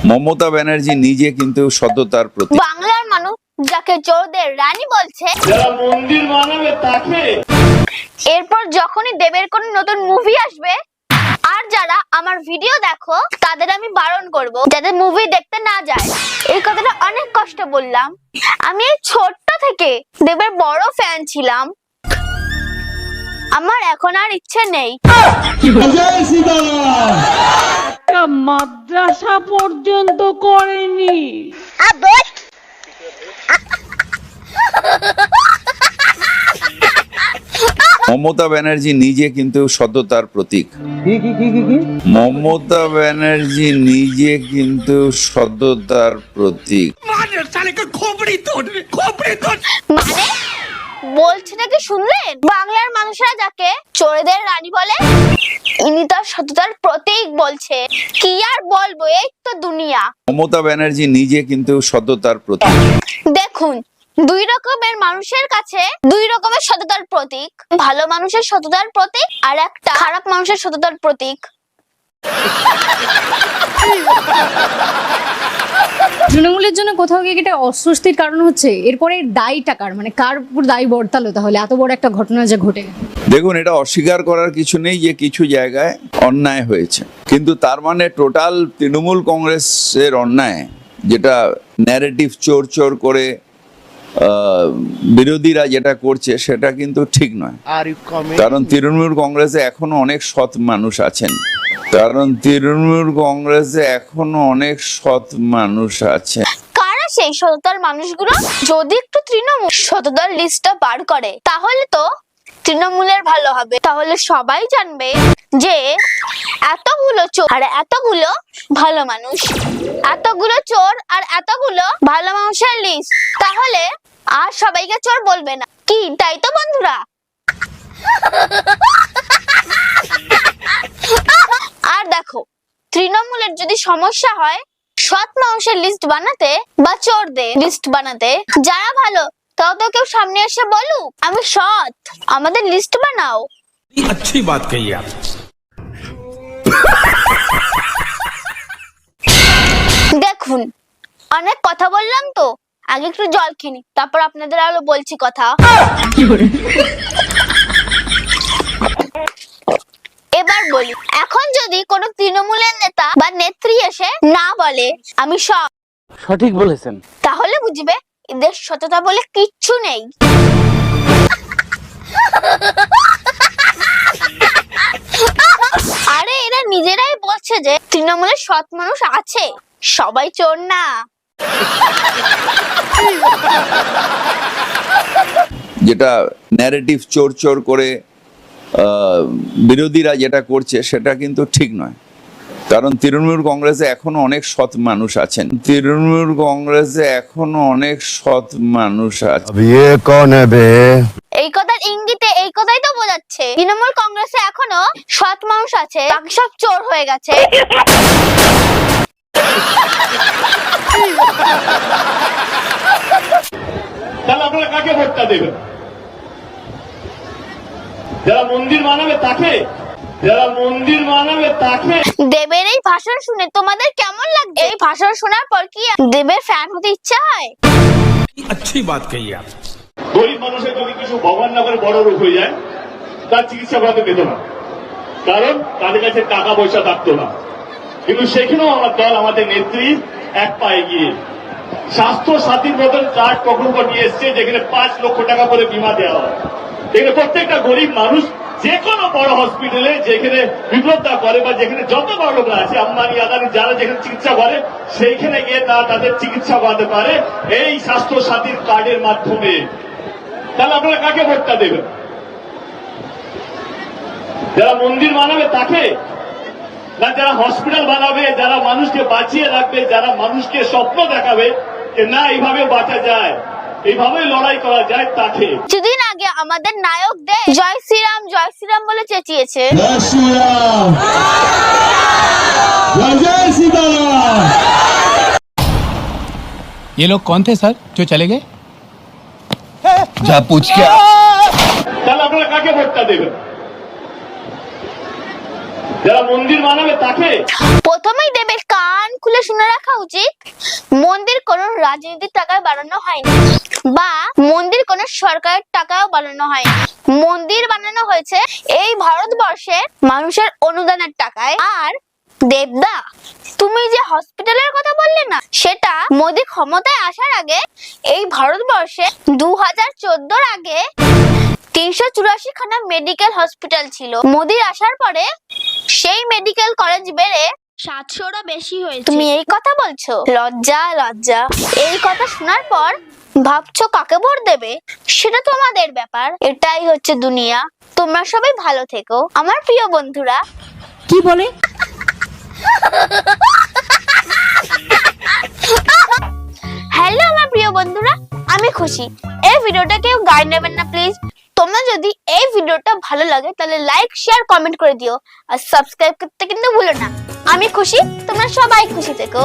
মমতা ব্যানার্জি নিজে কিন্তু সততার প্রতীক। বাংলার মানুষ যাকে চোরদের রানী বলছে, যারা মন্দির বানাবে তাকে, এরপর যখনই দেবের কোন নতুন মুভি আসবে আর যারা আমার ভিডিও দেখো তাদের আমি বারণ করব যাতে মুভি দেখতে না যায়। এই কথাটা অনেক কষ্ট বললাম। আমি এই ছোট্ট থেকে দেবের বড় ফ্যান ছিলাম, আমার এখন আর ইচ্ছে নেই। মাদ্রাসা পর্যন্ত করেনি। মমতা ব্যানার্জি নিজে কিন্তু সততার প্রতীক। মমতা ব্যানার্জি নিজে কিন্তু সততার প্রতীক। মানে বলছি নাকি শুনলেন? বাংলার মানুষরা যাকে চোরেদের রানী বলে ইনি তার সততার প্রতীক বলছে। কি আর বলবো, এই তো দুনিয়া। মমতা ব্যানার্জি নিজে কিন্তু সততার প্রতীক। দেখুন, দুই রকমের মানুষের কাছে দুই রকমের সততার প্রতীক। ভালো মানুষের সততার প্রতীক আর একটা খারাপ মানুষের সততার প্রতীক। তৃণমূলের জন্য কোথাও গিয়ে এটা অস্বস্তির কারণ হচ্ছে। এরপরে দায়টা কার, মানে কার উপর দায় বর্তালো তাহলে এত বড় একটা ঘটনা যা ঘটে গেল? দেখুন, এটা অস্বীকার করার কিছু নেই যে কিছু জায়গায় অন্যায় হয়েছে, কিন্তু তার মানে টোটাল তৃণমূল কংগ্রেসের অন্যায়, যেটা ন্যারেটিভ চোর চোর করে বিরোধীরা যেটা করছে সেটা কিন্তু ঠিক নয়। কারণ তৃণমূল কংগ্রেসে এখনো অনেক সৎ মানুষ আছেন। কারা সেই সততার মানুষগুলো? যদি একটু তৃণমূল সততার লিস্টটা বার করে তাহলে তো তৃণমূলের ভালো হবে। তাহলে সবাই জানবে যে এতগুলো চোর আর এতগুলো ভালো মানুষ, এতগুলো চোর আর এতগুলো ভালো মানুষের লিস্ট, তাহলে আর সবাইকে চোর বলবে না। কি তাই তো বন্ধুরা? আর দেখো, তৃণমূলের যদি সমস্যা হয় সৎ মানুষের লিস্ট বানাতে বা চোরদের লিস্ট বানাতে, যারা ভালো তাও তো কেউ সামনে এসে বলুক আমি সৎ, আমাদের লিস্ট বানাও। अच्छी बात कही आप। দেখুন, অনেক কথা বললাম তো, আগে একটু জল খেনি, তারপর আপনাদের আরো বলছি কথা। এবার বলি, এখন যদি কোনো তৃণমূলের নেতা বা নেত্রী এসে না বলে আমি সঠিক বলেছেন, তাহলে বুঝবে এদের সততা বলে কিচ্ছু নেই। আরে এরা নিজেরাই বলছে যে তৃণমূলের সৎ মানুষ আছে, সবাই চোর না। যেটা ন্যারেটিভ চোর চোর করে বিরোধীরা যেটা করছে সেটা কিন্তু ঠিক নয়। কারণ তৃণমূল কংগ্রেসে এখনো অনেক সৎ মানুষ আছেন। এই কথার ইঙ্গিতে এই কথাই তো বোঝাচ্ছে তৃণমূল কংগ্রেসে এখনো সৎ মানুষ আছে, বাকি সব চোর হয়ে গেছে। তাহলে আপনারা কাকে ভোটটা দেবেন? যারা মন্দির বানাবে তাকে, যারা মন্দির বানাবে তাকে। দেবের এই ভাষণ শুনে তোমাদের কেমন লাগছে? এই ভাষণ শোনার পর কি দেবের ফ্যান হতে ইচ্ছা হয়? अच्छी बात कही आप। গরিব মানুষের যদি কিছু ভগবান না করে বড় রোগ হয়ে যায়, তার চিকিৎসা করাতে পেত না, কারণ তাদের কাছে টাকা পয়সা থাকতো না। কিন্তু সেখানেও আমার দল, আমাদের নেত্রী এক পা এগিয়ে স্বাস্থ্য সাথীর মতন কার্ড প্রকল্প নিয়ে এসছে, যেখানে 5 লক্ষ টাকা করে বীমা দেওয়া হয়। এখানে প্রত্যেকটা গরিব মানুষ যে কোনো বড় হসপিটালে যেখানে বিপ্লবটা করে বা যেখানে যত বড় লোকরা আছে, আম্বানি আদানি যারা যেখানে চিকিৎসা করে, সেইখানে গিয়ে তাদের চিকিৎসা করাতে পারে এই স্বাস্থ্য সাথীর কার্ডের মাধ্যমে। তাহলে আপনারা কাকে ভোটটা দেবেন? যারা মন্দির বানাবে তাকে, না যারা হসপিটাল বানাবে, যারা মানুষকে বাঁচিয়ে রাখবে, যারা মানুষকে স্বপ্ন দেখাবে যে না এইভাবে বাঁচা যায়, এইভাবে লড়াই করা যায়, তাকে? কিছুদিন আগে আমাদের নায়ক দেব জয় শ্রীরাম বলে চেঁচিয়েছে। ये लोग कौन थे सर जो चले गए? যা पूछ के তাহলে আপনারা কাকে ভোটটা দেবেন? যারা মন্দির বানাবে তাকে। প্রথমেই দেবের কান খুলে শুনে রাখা উচিত মন্দির কোনো রাজনীতির টাকায় বানানো হয়নি, বা মন্দির কোনো সরকারের টাকাও বানানো হয়নি। মন্দির বানানো হয়েছে এই ভারতবর্ষের মানুষের অনুদানের টাকায়। আর দেবদা, তুমি যে হসপিটালের কথা বললে না, সেটা মোদী ক্ষমতায় আসার আগে এই ভারতবর্ষে 2014 আগে 384 খানা মেডিকেল হসপিটাল ছিল। মোদী আসার পরে সেই মেডিকেল কলেজ বেড়ে 700টা বেশি হয়েছে। তুমি এই কথা বলছো? লজ্জা লজ্জা। এই কথা শোনার পর ভাবছো কাকে ভোট দেবে, সেটা তোমাদের ব্যাপার। এটাই হচ্ছে দুনিয়া। তোমরা সবাই ভালো থেকো আমার প্রিয় বন্ধুরা। কি বলে? হ্যালো আমার প্রিয় বন্ধুরা, আমি খুশি। এই ভিডিওটা কেউ গায়ে নেবেন না প্লিজ। তোমরা যদি এই ভিডিওটা ভালো লাগে তাহলে লাইক শেয়ার কমেন্ট করে দিও, আর সাবস্ক্রাইব করতে কিন্তু ভুলো না। আমি খুশি, তোমরা সবাই খুশি থেকো।